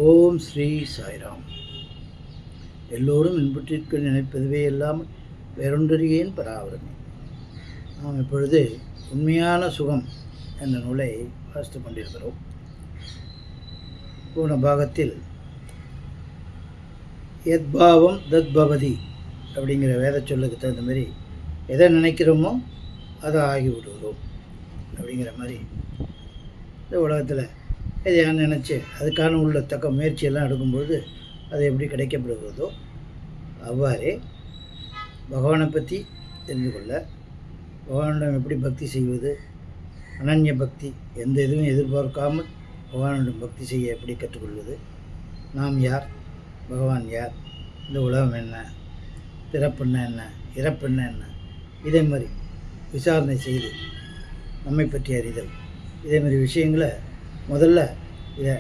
ஓம் ஸ்ரீ சாய்ராம். எல்லோரும் இன்பற்றிற்கு நினைப்பதுவே இல்லாமல் வேறொன்றறியேன் பராவரமே. நாம் இப்பொழுது உண்மையான சுகம் என்ற நூலை வாசித்து கொண்டிருக்கிறோம். போன பாகத்தில் யத்பாவம் தத்பவதி அப்படிங்கிற வேத சொல்லுக்கு தகுந்த மாதிரி எதை நினைக்கிறோமோ அதை ஆகிவிடுகிறோம் அப்படிங்கிற மாதிரி இந்த உலகத்தில் எதையா நினச்சி அதுக்கான உள்ள தக்க முயற்சியெல்லாம் எடுக்கும்போது அது எப்படி கிடைக்கப்படுகிறதோ அவ்வாறே பகவானை பற்றி தெரிந்து கொள்ள, பகவானிடம் எப்படி பக்தி செய்வது, அனன்ய பக்தி, எந்த எதுவும் எதிர்பார்க்காமல் பகவானிடம் பக்தி செய்ய எப்படி கற்றுக்கொள்வது, நாம் யார், பகவான் யார், இந்த உலகம் என்ன, பிறப்புன்னா என்ன, இறப்புன்னா என்ன, இதே மாதிரி விசாரணை செய்து நம்மை பற்றி அறிதல், இதே மாதிரி விஷயங்களை முதல்ல இதை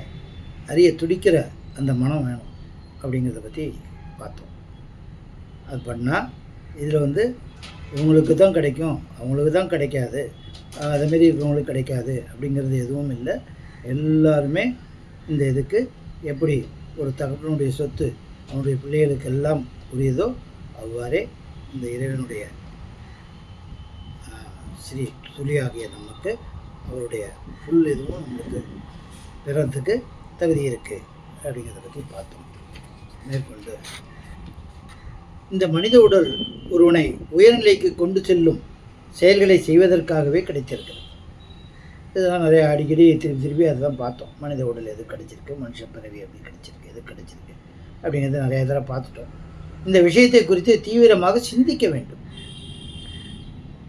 அறிய துடிக்கிற அந்த மனம் வேணும் அப்படிங்கிறத பற்றி பார்த்தோம். அது பண்ணால் இதில் இவங்களுக்கு தான் கிடைக்கும், அவங்களுக்கு தான் கிடைக்காது, அதேமாரி இவங்களுக்கு கிடைக்காது அப்படிங்கிறது எதுவும் இல்லை. எல்லாருமே இந்த இதுக்கு எப்படி ஒரு தகப்பனுடைய சொத்து அவனுடைய பிள்ளைகளுக்கு எல்லாம் உரியதோ அவ்வாறே இந்த இறைவனுடைய ஸ்ரீ துளியாகிய நமக்கு அவருடைய ஃபுல் இதுவும் நம்மளுக்கு பெறத்துக்கு தகுதி இருக்குது அப்படிங்கிறத பற்றி பார்த்தோம். மேற்கொண்டு இந்த மனித உடல் ஒருவனை உயர்நிலைக்கு கொண்டு செல்லும் செயல்களை செய்வதற்காகவே கிடைத்திருக்கிறது. இதெல்லாம் நிறைய அடிக்கடி திருப்பி அதுதான் பார்த்தோம். மனித உடல் எது கிடைச்சிருக்கு, மனுஷ பிறவி எப்படி கிடைச்சிருக்கு, எது கிடைச்சிருக்கு அப்படிங்கிறது நிறைய தடவை பார்த்துட்டோம். இந்த விஷயத்தை குறித்து தீவிரமாக சிந்திக்க வேண்டும்.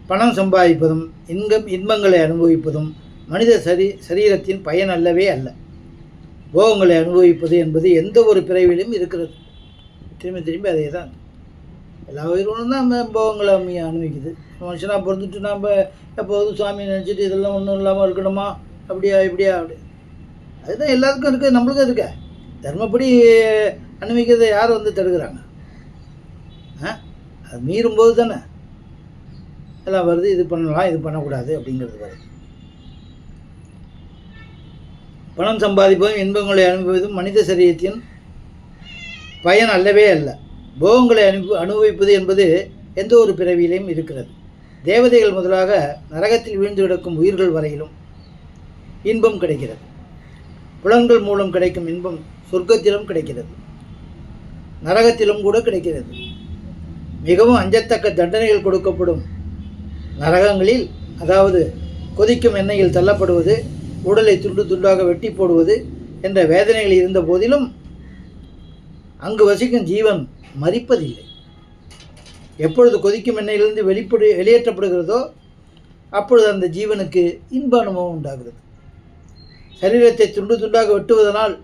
பணம் சம்பாதிப்பதும் இன்பங்களை அனுபவிப்பதும் மனித சரீரத்தின் பயன் அல்லவே அல்ல. போகங்களை அனுபவிப்பது என்பது எந்த ஒரு பிறவிலும் இருக்கிறது. திரும்பி அதே தான். எல்லா உயிர்களும் தான் போகங்களை அனுபவிக்குது. மனுஷனாக பிறந்துட்டு நாம் எப்போதும் சாமி நினச்சிட்டு இதெல்லாம் ஒன்றும் இல்லாமல் இருக்கணுமா, அப்படியா இப்படியா அப்படி, அதுதான் எல்லாத்துக்கும் இருக்குது, நம்மளுக்கும் இருக்க. தர்மப்படி அனுபவிக்கிறதை யார் தடுக்கிறாங்க? அது மீறும்போது தானே எல்லாம் வருது. இது பண்ணலாம், இது பண்ணக்கூடாது அப்படிங்கிறது வருது. பணம் சம்பாதிப்பதும் இன்பங்களை அனுபவிப்பதும் மனித சரீரத்தின் பயன் அல்லவே அல்ல. போகங்களை அனுபவிப்பது என்பது எந்த ஒரு பிறவியிலையும் இருக்கிறது. தேவதைகள் முதலாக நரகத்தில் வீழ்ந்து கிடக்கும் உயிர்கள் வரையிலும் இன்பம் கிடைக்கிறது. புலன்கள் மூலம் கிடைக்கும் இன்பம் சொர்க்கத்திலும் கிடைக்கிறது, நரகத்திலும் கூட கிடைக்கிறது. மிகவும் அஞ்சத்தக்க தண்டனைகள் கொடுக்கப்படும் நரகங்களில், அதாவது கொதிக்கும் எண்ணெயில் தள்ளப்படுவது, உடலை துண்டு துண்டாக வெட்டி போடுவது என்ற வேதனைகள் இருந்த போதிலும் அங்கு வசிக்கும் ஜீவன் மரிப்பதில்லை. எப்பொழுது கொதிக்கும் எண்ணெயிலிருந்து வெளியேற்றப்படுகிறதோ அப்பொழுது அந்த ஜீவனுக்கு இன்ப அனுபவம் உண்டாகிறது. சரீரத்தை துண்டு துண்டாக வெட்டுவதனால்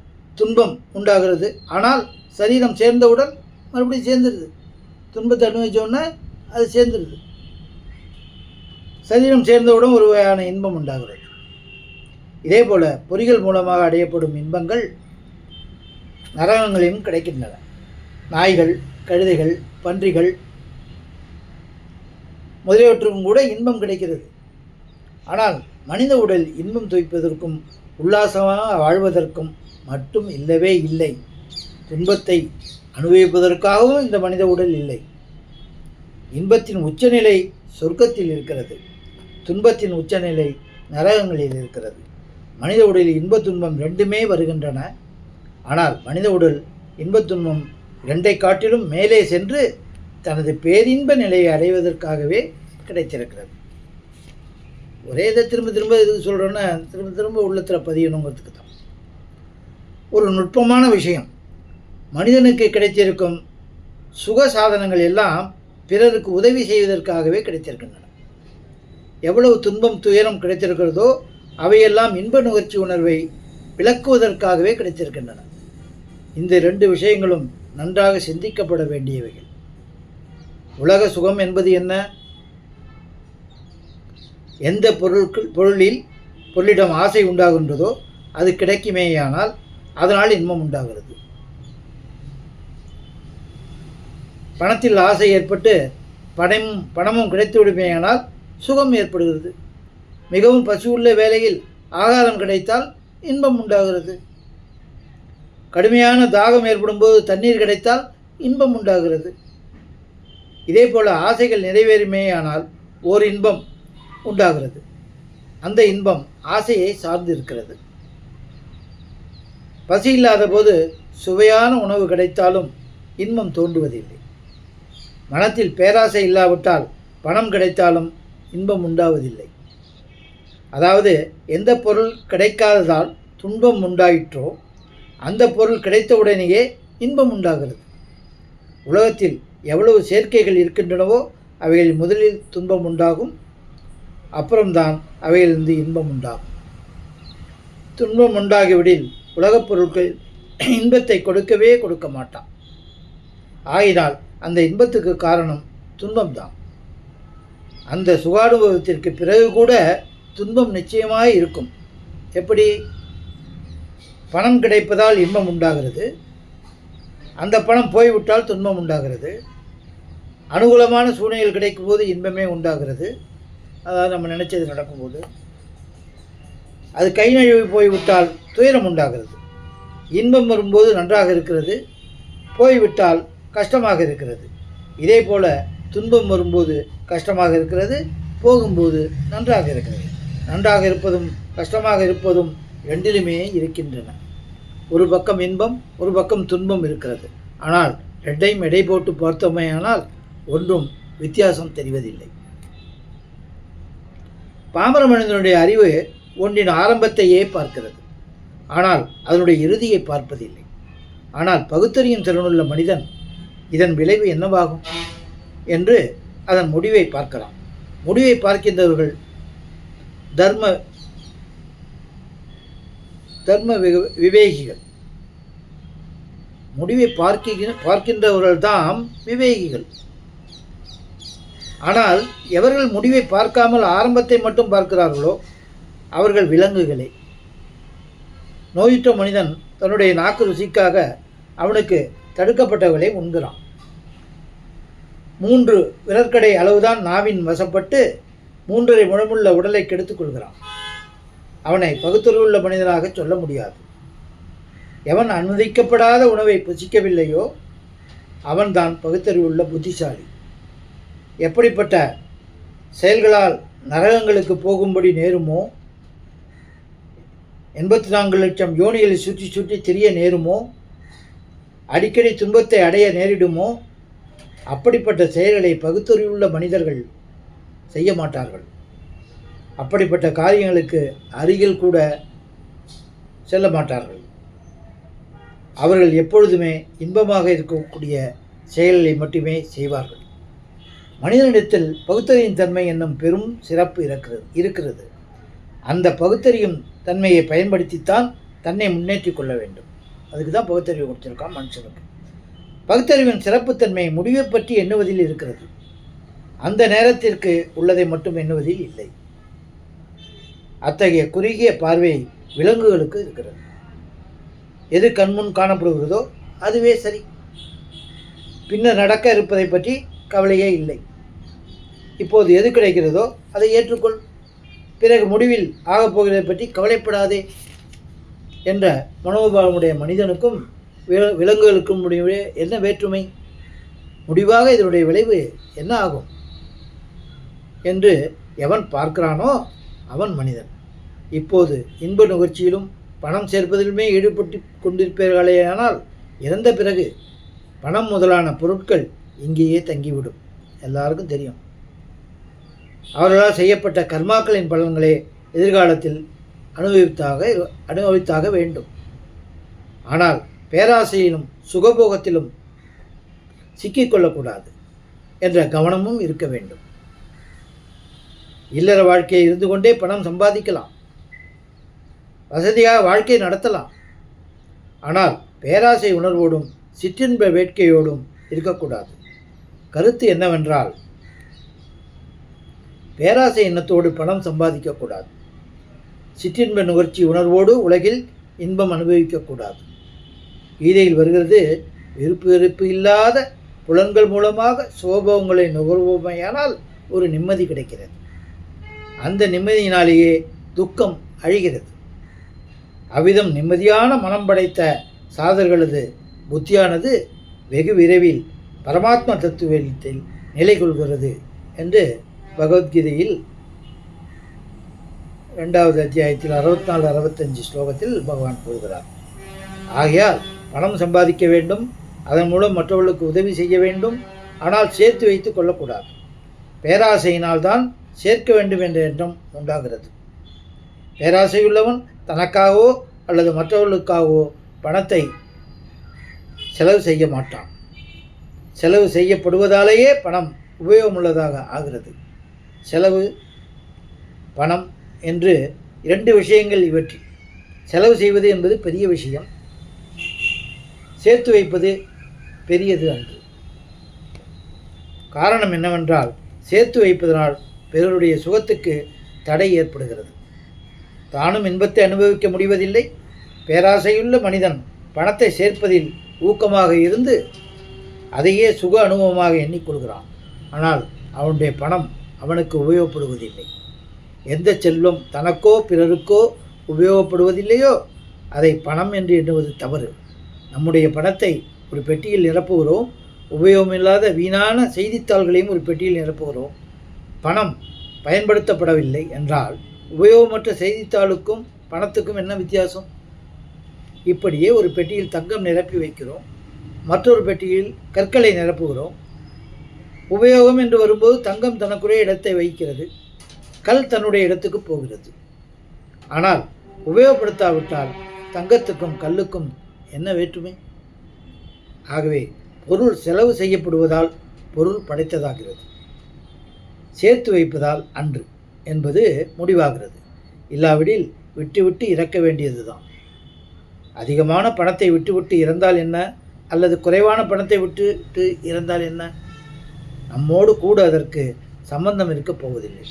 துன்பம் உண்டாகிறது. ஆனால் சரீரம் சேர்ந்தவுடன் மறுபடியும் சேர்ந்துடுது. துன்பத்தை அனுபவித்தோடனே அது சேர்ந்துடுது. சரீரம் சேர்ந்தவுடன் ஒரு வகையான இன்பம் உண்டாகிறது. இதே போல பொறிகள் மூலமாக அடையப்படும் இன்பங்கள் நரகங்களிலும் கிடைக்கின்றன. நாய்கள், கழுதைகள், பன்றிகள் முதலியவற்றுக்கும் கூட இன்பம் கிடைக்கிறது. ஆனால் மனித உடல் இன்பம் துய்ப்பதற்கும் உல்லாசமாக வாழ்வதற்கும் மட்டும் இல்லவே இல்லை. துன்பத்தை அனுபவிப்பதற்காகவும் இந்த மனித உடல் இல்லை. இன்பத்தின் உச்சநிலை சொர்க்கத்தில் இருக்கிறது, துன்பத்தின் உச்சநிலை நரகங்களில் இருக்கிறது. மனித உடலில் இன்ப துன்பம் ரெண்டுமே வருகின்றன. ஆனால் மனித உடல் இன்பத் துன்பம் இரண்டை காட்டிலும் மேலே சென்று தனது பேரின்ப நிலையை அடைவதற்காகவே கிடைத்திருக்கிறது. ஒரே இதை திரும்ப எதுக்கு சொல்கிறோன்னா திரும்ப உள்ளத்தில் பதியணுங்கிறதுக்கு தான். ஒரு நுட்பமான விஷயம், மனிதனுக்கு கிடைத்திருக்கும் சுக சாதனங்கள் எல்லாம் பிறருக்கு உதவி செய்வதற்காகவே கிடைத்திருக்கின்றன. எவ்வளவு துன்பம் துயரம் கிடைத்திருக்கிறதோ அவையெல்லாம் இன்ப நுகர்ச்சி உணர்வை விளக்குவதற்காகவே கிடைத்திருக்கின்றன. இந்த ரெண்டு விஷயங்களும் நன்றாக சிந்திக்கப்பட வேண்டியவைகள். உலக சுகம் என்பது என்ன? எந்த பொருளிடம் ஆசை உண்டாகின்றதோ அது கிடைக்குமேயானால் அதனால் இன்பம் உண்டாகிறது. பணத்தில் ஆசை ஏற்பட்டு பணமும் கிடைத்து விடுமேயானால் சுகம் ஏற்படுகிறது. மிகவும் பசியுள்ள வேளையில் ஆகாரம் கிடைத்தால் இன்பம் உண்டாகிறது. கடுமையான தாகம் ஏற்படும்போது தண்ணீர் கிடைத்தால் இன்பம் உண்டாகிறது. இதே போல் ஆசைகள் நிறைவேறுமேயானால் ஓர் இன்பம் உண்டாகிறது. அந்த இன்பம் ஆசையை சார்ந்து இருக்கிறது. பசி இல்லாத போது சுவையான உணவு கிடைத்தாலும் இன்பம் தோன்றுவதில்லை. மனத்தில் பேராசை இல்லாவிட்டால் பணம் கிடைத்தாலும் இன்பம் உண்டாவதில்லை. அதாவது எந்த பொருள் கிடைக்காததால் துன்பம் உண்டாயிற்றோ அந்த பொருள் கிடைத்தவுடனேயே இன்பம் உண்டாகிறது. உலகத்தில் எவ்வளவு சேர்க்கைகள் இருக்கின்றனவோ அவைகளில் முதலில் துன்பம் உண்டாகும், அப்புறம்தான் அவைகளிலிருந்து இன்பம் உண்டாகும். துன்பம் உண்டாகிவிடில் உலகப் பொருட்கள் இன்பத்தை கொடுக்கவே கொடுக்க மாட்டான். ஆயினால் அந்த இன்பத்துக்கு காரணம் துன்பம்தான். அந்த சுகானுபவத்திற்கு பிறகு கூட துன்பம் நிச்சயமாக இருக்கும். எப்படி? பணம் கிடைப்பதால் இன்பம் உண்டாகிறது, அந்த பணம் போய்விட்டால் துன்பம் உண்டாகிறது. அனுகூலமான சூழ்நிலைகள் கிடைக்கும்போது இன்பமே உண்டாகிறது, அதாவது நம்ம நினைச்சது நடக்கும்போது. அது கை நழுவி போய்விட்டால் துயரம் உண்டாகிறது. இன்பம் வரும்போது நன்றாக இருக்கிறது, போய்விட்டால் கஷ்டமாக இருக்கிறது. இதே போல் துன்பம் வரும்போது கஷ்டமாக இருக்கிறது, போகும்போது நன்றாக இருக்கிறது. நன்றாக இருப்பதும் கஷ்டமாக இருப்பதும் ரெண்டிலுமே இருக்கின்றன. ஒரு பக்கம் இன்பம், ஒரு பக்கம் துன்பம் இருக்கிறது. ஆனால் ரெண்டையும் எடை போட்டு பார்த்தோமேயானால் ஒன்றும் வித்தியாசம் தெரிவதில்லை. பாமர மனிதனுடைய அறிவு ஒன்றின் ஆரம்பத்தையே பார்க்கிறது, ஆனால் அதனுடைய இறுதியை பார்ப்பதில்லை. ஆனால் பகுத்தறியும் திறனுள்ள மனிதன் இதன் விளைவு என்னவாகும் என்று அதன் முடிவை பார்க்கலாம். முடிவை பார்க்கின்றவர்கள் தர்ம விவேகிகள். முடிவை பார்க்கின்றவர்கள் தான் விவேகிகள். ஆனால் எவர்கள் முடிவை பார்க்காமல் ஆரம்பத்தை மட்டும் பார்க்கிறார்களோ அவர்கள் விலங்குகளே. நோயுற்ற மனிதன் தன்னுடைய நாக்கு ருசிக்காக அவனுக்கு தடுக்கப்பட்டவர்களை உண்கிறான். 3 விரற்கடை அளவுதான் நாவின் வசப்பட்டு 3.5 முழமுள்ள உடலை கெடுத்துக் கொள்கிறான். அவனை பகுத்தறிவுள்ள மனிதனாக சொல்ல முடியாது. எவன் அனுமதிக்கப்படாத உணவை புசிக்கவில்லையோ அவன்தான் பகுத்தறிவுள்ள புத்திசாலி. எப்படிப்பட்ட செயல்களால் நரகங்களுக்கு போகும்படி நேருமோ, 84 லட்சம் யோனிகளை சுற்றி சுற்றி திரிய நேருமோ, அடிக்கடி துன்பத்தை அடைய நேரிடுமோ, அப்படிப்பட்ட செயல்களை பகுத்தறிவுள்ள மனிதர்கள் செய்ய மாட்டார்கள். அப்படிப்பட்ட காரியங்களுக்கு அருகில் கூட செல்ல மாட்டார்கள். அவர்கள் எப்பொழுதுமே இன்பமாக இருக்கக்கூடிய செயல்களை மட்டுமே செய்வார்கள். மனிதனிடத்தில் பகுத்தறியும் தன்மை என்னும் பெரும் சிறப்பு இருக்கிறது. அந்த பகுத்தறியும் தன்மையை பயன்படுத்தித்தான் தன்னை முன்னேற்றி கொள்ள வேண்டும். அதுக்கு தான் பகுத்தறிவு கொடுத்திருக்கான் மனுஷனுக்கு. பகுத்தறிவின் சிறப்புத்தன்மை முடிவை பற்றி எண்ணுவதில் இருக்கிறது, அந்த நேரத்திற்கு உள்ளதை மட்டும் எண்ணுவதில் இல்லை. அத்தகைய குறுகிய பார்வை விலங்குகளுக்கு இருக்கிறது. எது கண்முன் காணப்படுகிறதோ அதுவே சரி. பின்னர் நடக்க இருப்பதை பற்றி கவலையே இல்லை. இப்போது எது கிடைக்கிறதோ அதை ஏற்றுக்கொள், பிறகு முடிவில் ஆகப்போகிறதை பற்றி கவலைப்படாதே என்ற மனோபாவமுடைய மனிதனுக்கும் விலங்குகளுக்கும் முடிவே என்ன வேற்றுமை? முடிவாக இதனுடைய விளைவு என்ன ஆகும் என்று எவன் பார்க்கிறானோ அவன் மனிதன். இப்போது இன்ப நுகர்ச்சியிலும் பணம் சேர்ப்பதிலுமே ஈடுபட்டு கொண்டிருப்பீர்களேயானால் இறந்த பிறகு பணம் முதலான பொருட்கள் இங்கேயே தங்கிவிடும். எல்லாருக்கும் தெரியும். அவர்களால் செய்யப்பட்ட கர்மாக்களின் பலன்களே எதிர்காலத்தில் அனுபவித்தாக வேண்டும். ஆனால் பேராசையிலும் சுகபோகத்திலும் சிக்கிக்கொள்ளக்கூடாது என்ற கவனமும் இருக்க வேண்டும். இல்லற வாழ்க்கையை இருந்து கொண்டே பணம் சம்பாதிக்கலாம், வசதியாக வாழ்க்கை நடத்தலாம். ஆனால் பேராசை உணர்வோடும் சிற்றின்ப வேட்கையோடும் இருக்கக்கூடாது. கருத்து என்னவென்றால், பேராசை எண்ணத்தோடு பணம் சம்பாதிக்கக்கூடாது, சிற்றின்ப நுகர்ச்சி உணர்வோடு உலகில் இன்பம் அனுபவிக்கக்கூடாது. கீதையில் வருகிறது, விருப்பு வெறுப்பு இல்லாத புலன்கள் மூலமாக சுகபோகங்களை நுகர்வோமையானால் ஒரு நிம்மதி கிடைக்கிறது. அந்த நிம்மதியினாலேயே துக்கம் அழிகிறது. அவ்விதம் நிம்மதியான மனம் படைத்த சாதர்களது புத்தியானது வெகு விரைவில் பரமாத்ம தத்துவத்தில் நிலை கொள்கிறது என்று பகவத்கீதையில் 2வது அத்தியாயத்தில் 64-65 ஸ்லோகத்தில் பகவான் கூறுகிறார். ஆகையால் பணம் சம்பாதிக்க வேண்டும், அதன் மூலம் மற்றவர்களுக்கு உதவி செய்ய வேண்டும், ஆனால் சேர்த்து வைத்து கொள்ளக்கூடாது. பேராசையினால்தான் சேர்க்க வேண்டும் என்ற எண்ணம் உண்டாகிறது. பேராசையுள்ளவன் தனக்காகவோ அல்லது மற்றவர்களுக்காகவோ பணத்தை செலவு செய்ய மாட்டான். செலவு செய்யப்படுவதாலேயே பணம் உபயோகமுள்ளதாக ஆகிறது. செலவு, பணம் என்று 2 விஷயங்கள் இவற்றில். செலவு செய்வது என்பது பெரிய விஷயம், சேர்த்து வைப்பது பெரியது அன்று. காரணம் என்னவென்றால், சேர்த்து வைப்பதனால் பிறருடைய சுகத்துக்கு தடை ஏற்படுகிறது. தானும் இன்பத்தை அனுபவிக்க முடிவதில்லை. பேராசையுள்ள மனிதன் பணத்தை சேர்ப்பதில் ஊக்கமாக இருந்து அதையே சுக அனுபவமாக எண்ணிக்கொள்கிறான். ஆனால் அவனுடைய பணம் அவனுக்கு உபயோகப்படுவதில்லை. எந்த செல்வம் தனக்கோ பிறருக்கோ உபயோகப்படுவதில்லையோ அதை பணம் என்று எண்ணுவது தவறு. நம்முடைய பணத்தை ஒரு பெட்டியில் நிரப்புகிறோம், உபயோகமில்லாத வீணான செய்தித்தாள்களையும் ஒரு பெட்டியில் நிரப்புகிறோம். பணம் பயன்படுத்தப்படவில்லை என்றால் உபயோகமற்ற செய்தித்தாளுக்கும் பணத்துக்கும் என்ன வித்தியாசம்? இப்படியே ஒரு பெட்டியில் தங்கம் நிரப்பி வைக்கிறோம், மற்றொரு பெட்டியில் கற்களை நிரப்புகிறோம். உபயோகம் என்று வரும்போது தங்கம் தனக்குரிய இடத்தை வகிக்கிறது, கல் தன்னுடைய இடத்துக்கு போகிறது. ஆனால் உபயோகப்படுத்தாவிட்டால் தங்கத்துக்கும் கல்லுக்கும் என்ன வேற்றுமை? ஆகவே பொருள் செலவு செய்யப்படுவதால் பொருள் படைத்ததாகிறது, சேர்த்து வைப்பதால் அன்று என்பது முடிவாகிறது. இல்லாவிடில் விட்டுவிட்டு இறக்க வேண்டியதுதான். அதிகமான பணத்தை விட்டுவிட்டு இறந்தால் என்ன, அல்லது குறைவான பணத்தை விட்டுவிட்டு இறந்தால் என்ன? நம்மோடு கூட அதற்கு சம்பந்தம் இருக்கப் போவதில்லை.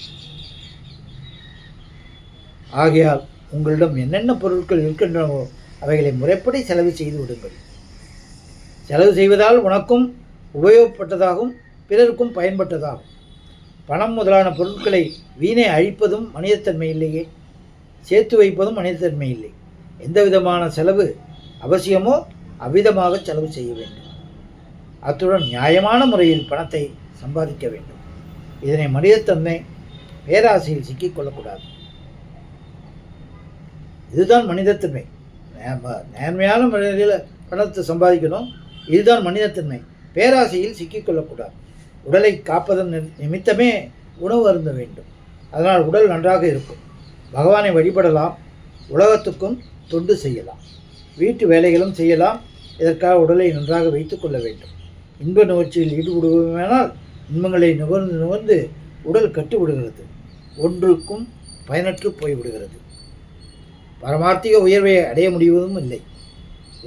ஆகையால் உங்களிடம் என்னென்ன பொருட்கள் இருக்கின்றனவோ அவைகளை முறைப்படி செலவு செய்து விடுங்கள். செலவு செய்வதால் உனக்கும் உபயோகப்பட்டதாகும், பிறருக்கும் பயன்பட்டதாகும். பணம் முதலான பொருட்களை வீணை அழிப்பதும் மனிதத்தன்மை இல்லையே, சேர்த்து வைப்பதும் மனிதத்தன்மை இல்லை. எந்த விதமான செலவு அவசியமோ அவ்விதமாக செலவு செய்ய வேண்டும். அத்துடன் நியாயமான முறையில் பணத்தை சம்பாதிக்க வேண்டும். இதனை மனிதத்தன்மை பேராசையில் சிக்கிக்கொள்ளக்கூடாது. இதுதான் மனிதத்தன்மை. நேர்மையான முறையில் பணத்தை சம்பாதிக்கணும், இதுதான் மனிதத்தன்மை. பேராசையில் சிக்கிக்கொள்ளக்கூடாது. உடலை காப்பதன் நிமித்தமே உணவு அருந்த வேண்டும். அதனால் உடல் நன்றாக இருக்கும். பகவானை வழிபடலாம், உலகத்துக்கும் தொண்டு செய்யலாம், வீட்டு வேலைகளும் செய்யலாம். இதற்காக உடலை நன்றாக வைத்து கொள்ள வேண்டும். இன்ப நுகர்ச்சியில் ஈடுபடுவோமேனால் இன்பங்களை நுகர்ந்து நுகர்ந்து உடல் கட்டுவிடுகிறது, ஒன்றுக்கும் பயனற்று போய்விடுகிறது. பரமார்த்திக உயர்வை அடைய முடிவதும் இல்லை.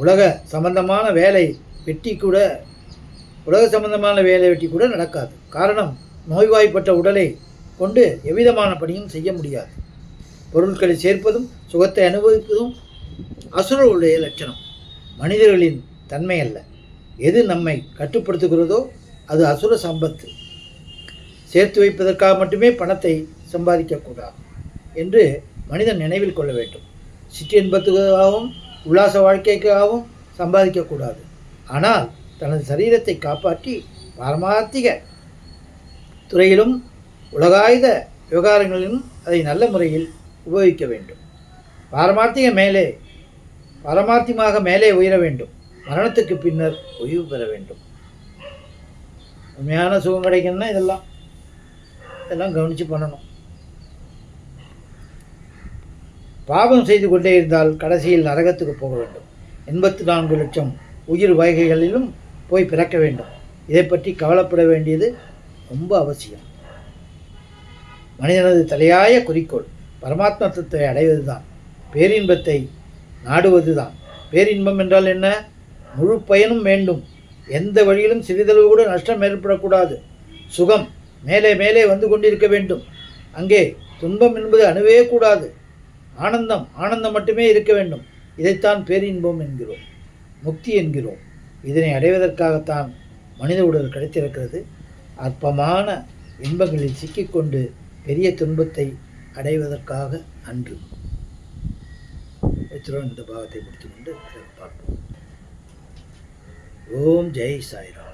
உலக சம்பந்தமான வேலை வெட்டி கூட நடக்காது. காரணம், நோய்வாய்ப்பட்ட உடலை கொண்டு எவ்விதமான பணியும் செய்ய முடியாது. பொருட்களை சேர்ப்பதும் சுகத்தை அனுபவிப்பதும் அசுரர்களுடைய லட்சணம், மனிதர்களின் தன்மை அல்ல. எது நம்மை கட்டுப்படுத்துகிறதோ அது அசுர சம்பத்து. சேர்த்து வைப்பதற்காக மட்டுமே பணத்தை சம்பாதிக்கக்கூடாது என்று மனிதன் நினைவில் கொள்ள வேண்டும். சிற்றின்பத்துக்காகவும் உல்லாச வாழ்க்கைக்காகவும் சம்பாதிக்கக்கூடாது. ஆனால் தனது சரீரத்தை காப்பாற்றி பாரமார்த்திக துறையிலும் உலகாயுத விவகாரங்களிலும் அதை நல்ல முறையில் உபயோகிக்க வேண்டும். பாரமார்த்தியமாக மேலே உயர வேண்டும். மரணத்துக்கு பின்னர் ஓய்வு பெற வேண்டும். உண்மையான சுகம் கிடைக்கணும்னா இதெல்லாம் கவனித்து பண்ணணும். பாவம் செய்து கொண்டே இருந்தால் கடைசியில் நரகத்துக்கு போக வேண்டும். 84 லட்சம் உயிர் வகைகளிலும் போய் பிறக்க வேண்டும். இதை பற்றி கவலைப்பட வேண்டியது ரொம்ப அவசியம். மனிதனது தலையாய குறிக்கோள் பரமாத்மத்தை அடைவதுதான், பேரின்பத்தை நாடுவதுதான். பேரின்பம் என்றால் என்ன? முழு பயனும் வேண்டும், எந்த வழியிலும் சிறிதளவு கூட நஷ்டம் ஏற்படக்கூடாது. சுகம் மேலே மேலே வந்து கொண்டிருக்க வேண்டும். அங்கே துன்பம் என்பது அணுவே கூடாது. ஆனந்தம் மட்டுமே இருக்க வேண்டும். இதைத்தான் பேரின்பம் என்கிறோம், முக்தி என்கிறோம். இதனை அடைவதற்காகத்தான் மனித உடல் கிடைத்திருக்கிறது. அற்பமான இன்பங்களில் சிக்கிக்கொண்டு பெரிய துன்பத்தை அடைவதற்காக அன்று. இத்துடன் இந்த பாகத்தை முடித்துக்கொண்டு பார்ப்போம். ஓம் ஜெய் சாய்ராம்.